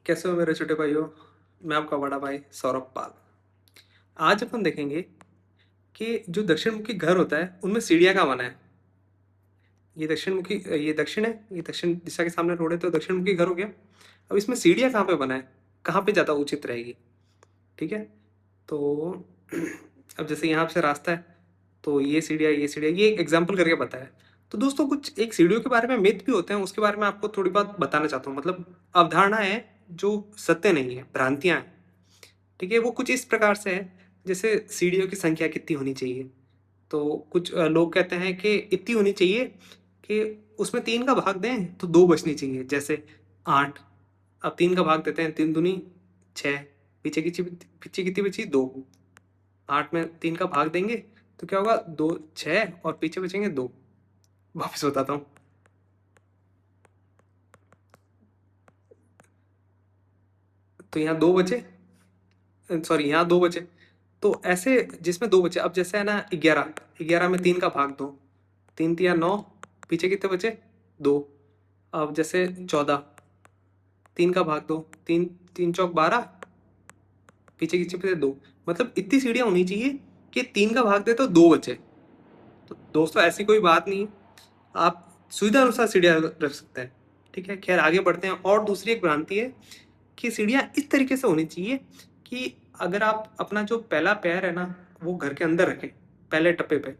कैसे हो मेरे छोटे भाइयों। मैं आपका बड़ा भाई सौरभ पाल। आज अपन देखेंगे कि जो दक्षिण मुखी घर होता है उनमें सीढ़ियाँ कहाँ बना है। ये दक्षिण मुखी, ये दक्षिण है, ये दक्षिण दिशा के सामने रोड है तो दक्षिण मुखी घर हो गया। अब इसमें सीढ़ियाँ कहाँ पे बना है, कहाँ पे ज़्यादा उचित रहेगी। ठीक है, तो अब जैसे यहाँ से रास्ता है तो ये एक एग्जाम्पल करके बताया। तो दोस्तों कुछ एक सीढ़ियों के बारे में मिथ भी होते हैं, उसके बारे में आपको थोड़ी बात बताना चाहता हूँ। मतलब अवधारणा है जो सत्य नहीं है, भ्रांतियाँ हैं। ठीक है, वो कुछ इस प्रकार से है, जैसे सीढ़ियों की संख्या कितनी होनी चाहिए। तो कुछ लोग कहते हैं कि इतनी होनी चाहिए कि उसमें 3 का भाग दें तो 2 बचनी चाहिए, जैसे 8। अब 3 का भाग देते हैं, 3 दूनी 6, पीछे कितनी बची 2। 8 में 3 का भाग देंगे तो क्या होगा, 2 6 और पीछे बचेंगे 2। वापस बताता हूँ। तो यहाँ 2 बचे, सॉरी यहाँ 2 बचे। तो ऐसे जिसमें 2 बचे, अब जैसे है ना 11, 11 में 3 का भाग दो, 3 तिया 9, पीछे कितने बचे 2। अब जैसे 14, 3 का भाग दो, 3 3 चौक 12, पीछे कितने बचे 2। मतलब इतनी सीढ़ियाँ होनी चाहिए कि 3 का भाग दे तो 2 बचे। तो दोस्तों ऐसी कोई बात नहीं है, आप सुविधा अनुसार सीढ़ियाँ रख सकते हैं। ठीक है, खैर आगे बढ़ते हैं। और दूसरी एक भ्रांति है कि सीढ़ियाँ इस तरीके से होनी चाहिए कि अगर आप अपना जो पहला पैर है ना वो घर के अंदर रखें, पहले टप्पे पे,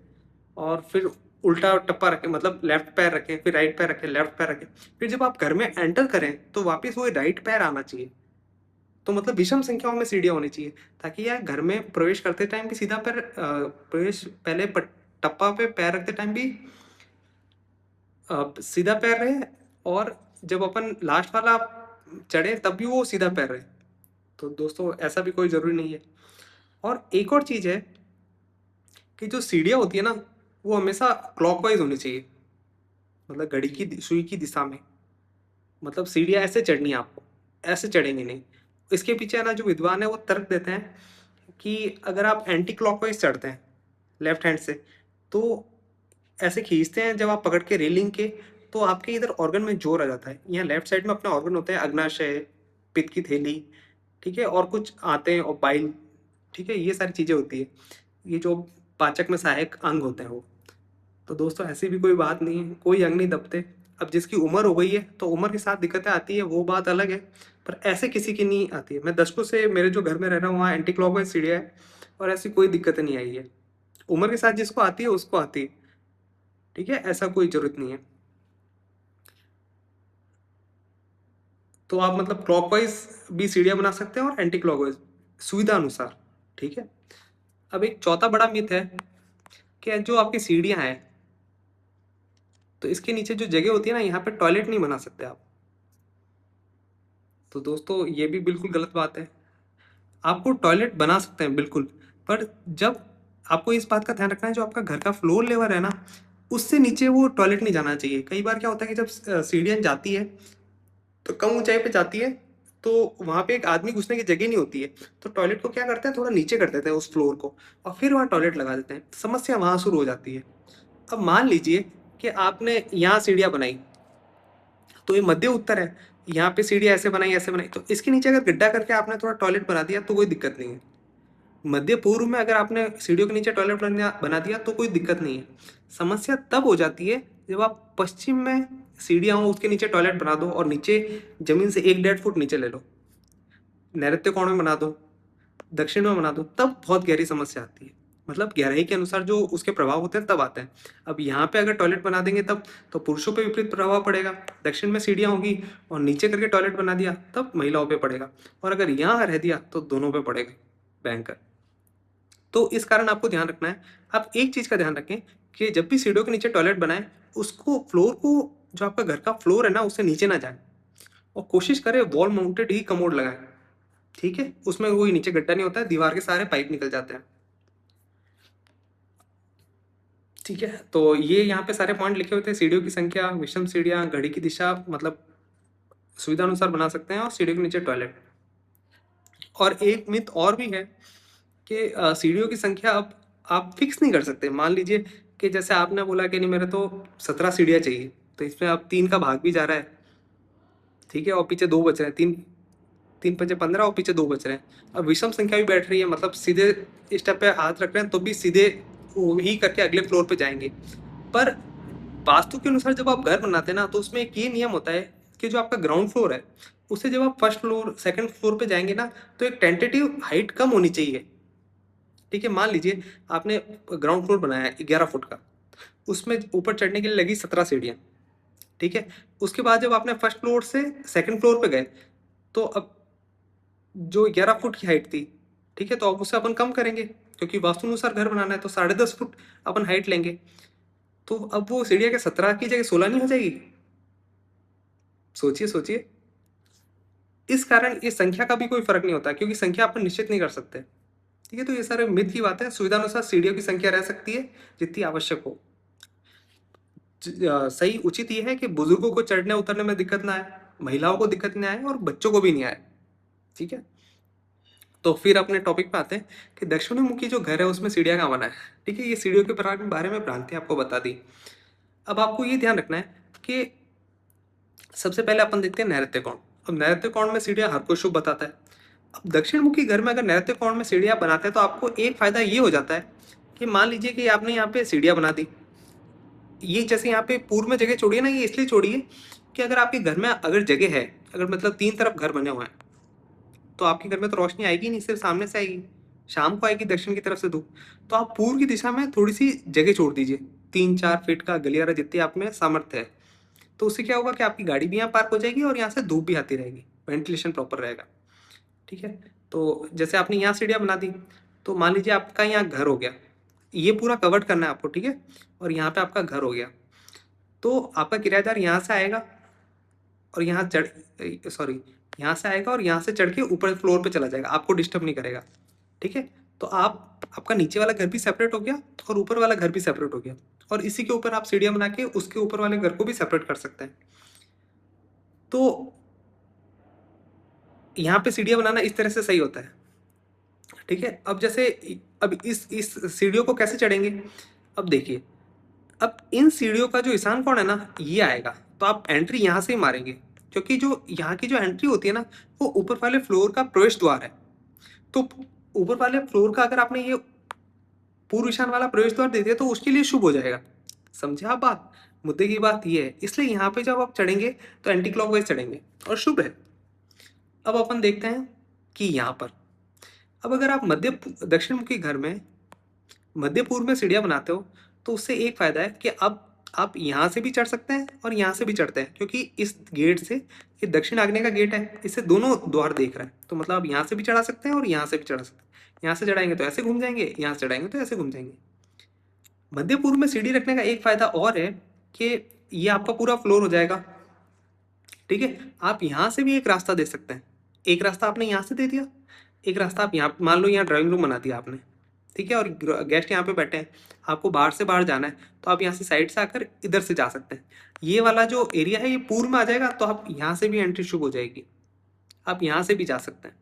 और फिर उल्टा टप्पा रखें, मतलब लेफ्ट पैर रखें, फिर राइट पैर रखें, लेफ्ट पैर रखें। फिर जब आप घर में एंटर करें तो वापस वो राइट पैर आना चाहिए। तो मतलब विषम संख्याओं में सीढ़ियाँ होनी चाहिए, ताकि यार घर में प्रवेश करते टाइम भी सीधा पैर, प्रवेश पहले टप्पा पे पैर रखते टाइम भी सीधा पैर रहे, और जब अपन लास्ट वाला चढ़े तब भी वो सीधा पैर रहे। तो दोस्तों ऐसा भी कोई ज़रूरी नहीं है। और एक और चीज़ है कि जो सीढ़ियाँ होती है ना वो हमेशा क्लॉकवाइज होनी चाहिए, मतलब घड़ी की सुई की दिशा में। मतलब सीढ़ियाँ ऐसे चढ़नी है आपको, ऐसे चढ़ेंगे नहीं। इसके पीछे है ना जो विद्वान है वो तर्क देते हैं कि अगर आप एंटी क्लॉकवाइज चढ़ते हैं लेफ्ट हैंड से, तो ऐसे खींचते हैं जब आप पकड़ के रेलिंग के, तो आपके इधर ऑर्गन में जोर आ जाता है। यहाँ लेफ्ट साइड में अपना ऑर्गन होता है, अग्नाशय, पित्त की थैली, ठीक है, और कुछ आते हैं और बाइल, ठीक है, ये सारी चीज़ें होती है। ये जो पाचक में सहायक अंग होते हैं वो। तो दोस्तों ऐसी भी कोई बात नहीं है, कोई अंग नहीं दबते। अब जिसकी उम्र हो गई है तो उम्र के साथ दिक्कतें आती है, वो बात अलग है। पर ऐसे किसी की नहीं आती है। मैं दशकों से मेरे जो घर में रह रहा हूँ वहाँ एंटी क्लॉकवाइज सीढ़ियाँ है और ऐसी कोई दिक्कत नहीं आई है। उम्र के साथ जिसको आती है उसको आती है। ठीक है, ऐसा कोई जरूरत नहीं है। तो आप मतलब क्लॉकवाइज भी सीढ़ियाँ बना सकते हैं और एंटी क्लॉकवाइज, सुविधा अनुसार। ठीक है, अब एक चौथा बड़ा मिथ है कि जो आपकी सीढ़ियाँ हैं तो इसके नीचे जो जगह होती है ना, यहाँ पे टॉयलेट नहीं बना सकते आप। तो दोस्तों ये भी बिल्कुल गलत बात है। आपको टॉयलेट बना सकते हैं बिल्कुल, पर जब आपको इस बात का ध्यान रखना है, जो आपका घर का फ्लोर लेवल है ना उससे नीचे वो टॉयलेट नहीं जाना चाहिए। कई बार क्या होता है कि जब सीढ़ियाँ जाती है तो कम ऊंचाई पे जाती है, तो वहाँ पे एक आदमी घुसने की जगह नहीं होती है। तो टॉयलेट को क्या करते हैं, थोड़ा नीचे कर देते हैं उस फ्लोर को, और फिर वहाँ टॉयलेट लगा देते हैं। समस्या वहाँ शुरू हो जाती है। अब मान लीजिए कि आपने यहाँ सीढ़ियाँ बनाई, तो ये मध्य उत्तर है, यहाँ पे सीढ़ियाँ ऐसे बनाई ऐसे बनाई, तो इसके नीचे अगर गड्ढा करके आपने थोड़ा टॉयलेट बना दिया तो कोई दिक्कत नहीं है। मध्य पूर्व में अगर आपने सीढ़ियों के नीचे टॉयलेट बना दिया तो कोई दिक्कत नहीं है। समस्या तब हो जाती है जब आप पश्चिम में सीढ़ियाँ हो उसके नीचे टॉयलेट बना दो और नीचे जमीन से 1-1.5 फुट नीचे ले लो, नैऋत्य कोण में बना दो, दक्षिण में बना दो, तब बहुत गहरी समस्या आती है। मतलब गहराई के अनुसार जो उसके प्रभाव होते हैं तब आते हैं। अब यहाँ पे अगर टॉयलेट बना देंगे तब तो पुरुषों पे विपरीत प्रभाव पड़ेगा, दक्षिण में सीढ़ियाँ होगी और नीचे करके टॉयलेट बना दिया तब महिलाओं पे पड़ेगा, और अगर यहाँ रह दिया तो दोनों पे पड़ेगा भयंकर। तो इस कारण आपको ध्यान रखना है। आप एक चीज़ का ध्यान रखें कि जब भी सीढ़ियों के नीचे टॉयलेट बनाएं, उसको फ्लोर को, जो आपका घर का फ्लोर है ना उससे नीचे ना जाए, और कोशिश करें वॉल माउंटेड ही कमोड लगाएं। ठीक है, उसमें कोई नीचे गड्ढा नहीं होता है, दीवार के सारे पाइप निकल जाते हैं। ठीक है, तो ये यहाँ पे सारे पॉइंट लिखे हुए थे। सीढ़ियों की संख्या, विषम सीढ़ियाँ, घड़ी की दिशा, मतलब सुविधा अनुसार बना सकते हैं, और सीढ़ियों के नीचे टॉयलेट। और एक मिथ और भी है कि सीढ़ियों की संख्या अब आप फिक्स नहीं कर सकते। मान लीजिए कि जैसे आपने बोला कि नहीं मेरे तो 17 सीढ़ियाँ चाहिए, तो इसमें अब 3 का भाग भी जा रहा है, ठीक है, और पीछे 2 बच रहे हैं, 3 3 पंजे 15 और पीछे 2 बच रहे हैं। अब विषम संख्या भी बैठ रही है, मतलब सीधे स्टेप पे हाथ रख रहे हैं तो भी सीधे वही करके अगले फ्लोर पे जाएंगे। पर वास्तु के अनुसार जब आप घर बनाते हैं ना, तो उसमें एक ये नियम होता है कि जो आपका ग्राउंड फ्लोर है उससे जब आप फर्स्ट फ्लोर सेकंड फ्लोर पे जाएंगे ना, तो एक टेंटेटिव हाइट कम होनी चाहिए। ठीक है, मान लीजिए आपने ग्राउंड फ्लोर बनाया है 11 फुट का, उसमें ऊपर चढ़ने के लिए लगी 17 सीढ़ियाँ। ठीक है, उसके बाद जब आपने फर्स्ट फ्लोर से सेकंड फ्लोर पे गए, तो अब जो 11 फुट की हाइट थी, ठीक है, तो अब उसे अपन कम करेंगे क्योंकि वास्तु अनुसार घर बनाना है, तो 10.5 फुट अपन हाइट लेंगे। तो अब वो सीढ़ियाँ के 17 की जगह 16 नहीं हो जाएगी? सोचिए सोचिए। इस कारण इस संख्या का भी कोई फर्क नहीं होता क्योंकि संख्या अपन निश्चित नहीं कर सकते। ठीक है, तो ये सारे मिथ की बात है। सुविधानुसार सीढ़ियों की संख्या रह सकती है जितनी आवश्यक हो। सही उचित ये है कि बुजुर्गों को चढ़ने उतरने में दिक्कत ना आए, महिलाओं को दिक्कत नहीं आए और बच्चों को भी नहीं आए। ठीक है, तो फिर अपने टॉपिक पे आते हैं कि दक्षिणी मुखी जो घर है उसमें सीढ़ियाँ कहाँ बना है। ठीक है, ये सीढ़ियों के बारे में भ्रांति आपको बता दी। अब आपको ये ध्यान रखना है कि सबसे पहले अपन देखते हैं नैऋत्य कोण। अब नैऋत्य कोण में सीढ़ियाँ हर कोई शुभ बताता है। अब दक्षिण मुखी घर में अगर नैऋत्य कोण में सीढ़ियाँ बनाते हैं तो आपको एक फायदा ये हो जाता है कि मान लीजिए कि आपने यहाँ पे सीढ़ियाँ बना दी, ये जैसे यहाँ पे पूर्व में जगह छोड़ी है ना, ये इसलिए छोड़ी है कि अगर आपके घर में अगर जगह है, अगर मतलब 3 तरफ घर बने हुए हैं, तो आपके घर में तो रोशनी आएगी नहीं, सिर्फ सामने से आएगी, शाम को आएगी दक्षिण की तरफ से धूप। तो आप पूर्व की दिशा में थोड़ी सी जगह छोड़ दीजिए, 3-4 फीट का गलियारा जितनी आप में सामर्थ्य है। तो उससे क्या होगा कि आपकी गाड़ी भी यहाँ पार्क हो जाएगी और यहाँ से धूप भी आती रहेगी, वेंटिलेशन प्रॉपर रहेगा। ठीक है, तो जैसे आपने यहाँ सीढ़ियाँ बना दी, तो मान लीजिए आपका यहाँ घर हो गया, ये पूरा कवर्ड करना है आपको। ठीक है, और यहाँ पे आपका घर हो गया, तो आपका किराएदार यहाँ से आएगा और यहाँ यहाँ से आएगा और यहाँ से चढ़ के ऊपर फ्लोर पे चला जाएगा, आपको डिस्टर्ब नहीं करेगा। ठीक है, तो आपका नीचे वाला घर भी सेपरेट हो गया और ऊपर वाला घर भी सेपरेट हो गया, और इसी के ऊपर आप सीढ़ियाँ बना के उसके ऊपर वाले घर को भी सेपरेट कर सकते हैं। तो यहाँ पे सीढ़ियाँ बनाना इस तरह से सही होता है। ठीक है, अब जैसे अब इस सीढ़ियों को कैसे चढ़ेंगे? अब देखिए, अब इन सीढ़ियों का जो ईशान कोण है ना, ये आएगा, तो आप एंट्री यहाँ से ही मारेंगे क्योंकि जो यहाँ की जो एंट्री होती है ना, वो ऊपर वाले फ्लोर का प्रवेश द्वार है। तो ऊपर वाले फ्लोर का अगर आपने ये पूर्व ईशान वाला प्रवेश द्वार दे दिया तो उसके लिए शुभ हो जाएगा। समझे आप बात? मुद्दे की बात ये है, इसलिए यहाँ पे जब आप चढ़ेंगे तो एंटी क्लॉकवाइज चढ़ेंगे और शुभ है। अब अपन देखते हैं कि यहाँ पर अब अगर आप दक्षिण मुखी घर में मध्य पूर्व में सीढ़ियाँ बनाते हो, तो उससे एक फायदा है कि अब आप यहाँ से भी चढ़ सकते हैं और यहाँ से भी चढ़ते हैं, क्योंकि इस गेट से, ये दक्षिण आग्नेय का गेट है, इससे दोनों द्वार देख रहा है, तो मतलब आप यहाँ से भी चढ़ा सकते हैं और यहाँ से भी चढ़ा सकते हैं। यहाँ से चढ़ाएंगे तो ऐसे घूम जाएंगे, यहाँ से चढ़ाएंगे तो ऐसे घूम जाएंगे। मध्य पूर्व में सीढ़ी रखने का एक फायदा और है कि ये आपका पूरा फ्लोर हो जाएगा। ठीक है, आप यहाँ से भी एक रास्ता दे सकते हैं। एक रास्ता आपने यहाँ से दे दिया, एक रास्ता आप यहाँ, मान लो यहाँ ड्राइंग रूम बना दिया आपने, ठीक है, और गेस्ट यहाँ पे बैठे हैं, आपको बाहर से बाहर जाना है, तो आप यहाँ से साइड से आकर इधर से जा सकते हैं। ये वाला जो एरिया है ये पूर्व में आ जाएगा, तो आप यहाँ से भी एंट्री शुरू हो जाएगी, आप यहाँ से भी जा सकते हैं।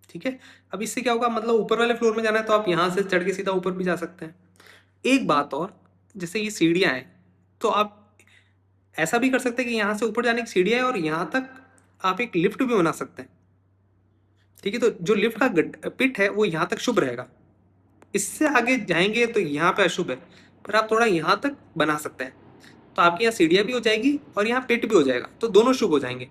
ठीक है, अब इससे क्या होगा, मतलब ऊपर वाले फ्लोर में जाना है तो आप यहाँ से चढ़ के सीधा ऊपर भी जा सकते हैं। एक बात और, जैसे ये सीढ़ियाँ हैं, तो आप ऐसा भी कर सकते हैं कि यहाँ से ऊपर जाने की सीढ़ियाँ है और यहाँ तक आप एक लिफ्ट भी बना सकते हैं। ठीक है, तो जो लिफ्ट का पिट है वो यहाँ तक शुभ रहेगा, इससे आगे जाएंगे तो यहाँ पे अशुभ है, पर आप थोड़ा यहाँ तक बना सकते हैं, तो आपकी यहाँ सीढ़ियाँ भी हो जाएगी और यहाँ पिट भी हो जाएगा, तो दोनों शुभ हो जाएंगे।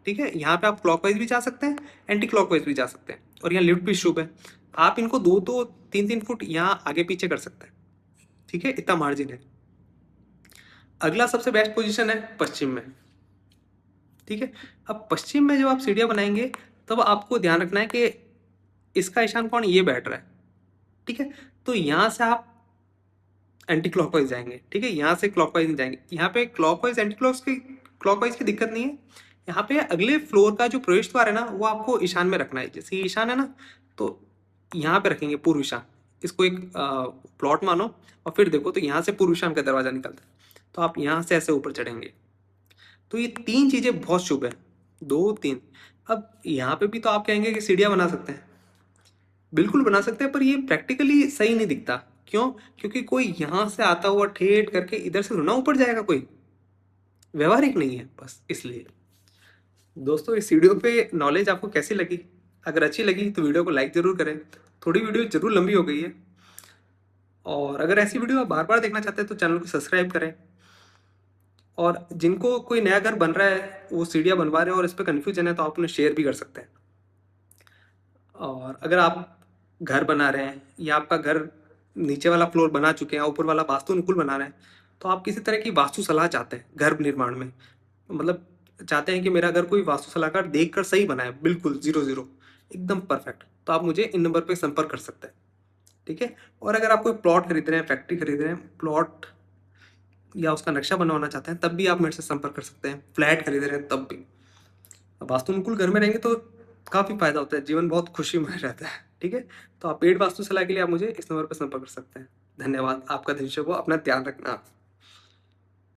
ठीक है, यहाँ पे आप क्लॉकवाइज भी जा सकते हैं, एंटी क्लॉकवाइज भी जा सकते हैं, और यहाँ लिफ्ट भी शुभ है। आप इनको 2-3 फुट यहाँ आगे पीछे कर सकते हैं। ठीक है, इतना मार्जिन है। अगला सबसे बेस्ट पोजीशन है पश्चिम में। ठीक है, अब पश्चिम में जब आप सीढ़ियाँ बनाएंगे तब आपको ध्यान रखना है कि इसका ईशान कोण ये बैठ रहा है। ठीक है, तो यहाँ से आप एंटी क्लॉकवाइज जाएंगे। ठीक है, यहाँ से क्लॉकवाइज नहीं जाएंगे, यहाँ पे क्लॉकवाइज एंटी क्लॉकवाइज की दिक्कत नहीं है। यहाँ पे अगले फ्लोर का जो प्रवेश द्वार है ना, वो आपको ईशान में रखना है। जैसे ये ईशान है ना, तो यहाँ पे रखेंगे पूर्व ईशान, इसको एक प्लॉट मानो और फिर देखो तो यहाँ से पूर्व ईशान का दरवाजा निकलता है, तो आप यहाँ से ऐसे ऊपर चढ़ेंगे। तो ये 3 चीजें बहुत शुभ है, 2-3। अब यहाँ पे भी तो आप कहेंगे कि सीढ़ियाँ बना सकते हैं, बिल्कुल बना सकते हैं, पर ये प्रैक्टिकली सही नहीं दिखता। क्यों? क्योंकि कोई यहाँ से आता हुआ ठेठ करके इधर से थोड़ा ऊपर जाएगा, कोई व्यवहारिक नहीं है, बस इसलिए। दोस्तों, इस वीडियो पे नॉलेज आपको कैसी लगी अगर अच्छी लगी तो वीडियो को लाइक ज़रूर करें। थोड़ी वीडियो ज़रूर लंबी हो गई है, और अगर ऐसी वीडियो आप बार बार देखना चाहते हैं तो चैनल को सब्सक्राइब करें। और जिनको कोई नया घर बन रहा है, वो सीढ़ियाँ बनवा रहे हैं और इस पर कन्फ्यूजन है, तो आप उन्हें शेयर भी कर सकते हैं। और अगर आप घर बना रहे हैं या आपका घर नीचे वाला फ्लोर बना चुके हैं, ऊपर वाला वास्तु अनुकूल बना रहे हैं, तो आप किसी तरह की वास्तु सलाह चाहते हैं घर निर्माण में, मतलब चाहते हैं कि मेरा घर कोई वास्तु सलाहकार देख कर सही बनाए, बिल्कुल 0-0 एकदम परफेक्ट, तो आप मुझे इन नंबर पे संपर्क कर सकते हैं। ठीक है। और अगर आप कोई प्लॉट खरीद रहे हैं, फैक्ट्री खरीद रहे हैं, प्लॉट या उसका नक्शा बनवाना चाहते हैं, तब भी आप मेरे से संपर्क कर सकते हैं। फ्लैट खरीद रहे हैं तब भी। वास्तु अनुकूल घर में रहेंगे तो काफ़ी फायदा होता है, जीवन बहुत खुशीमय रहता है। ठीक है। तो आप पेड वास्तु सलाह के लिए आप मुझे इस नंबर पर संपर्क कर सकते हैं। धन्यवाद। आपका दिन शुभ हो। अपना ध्यान रखना।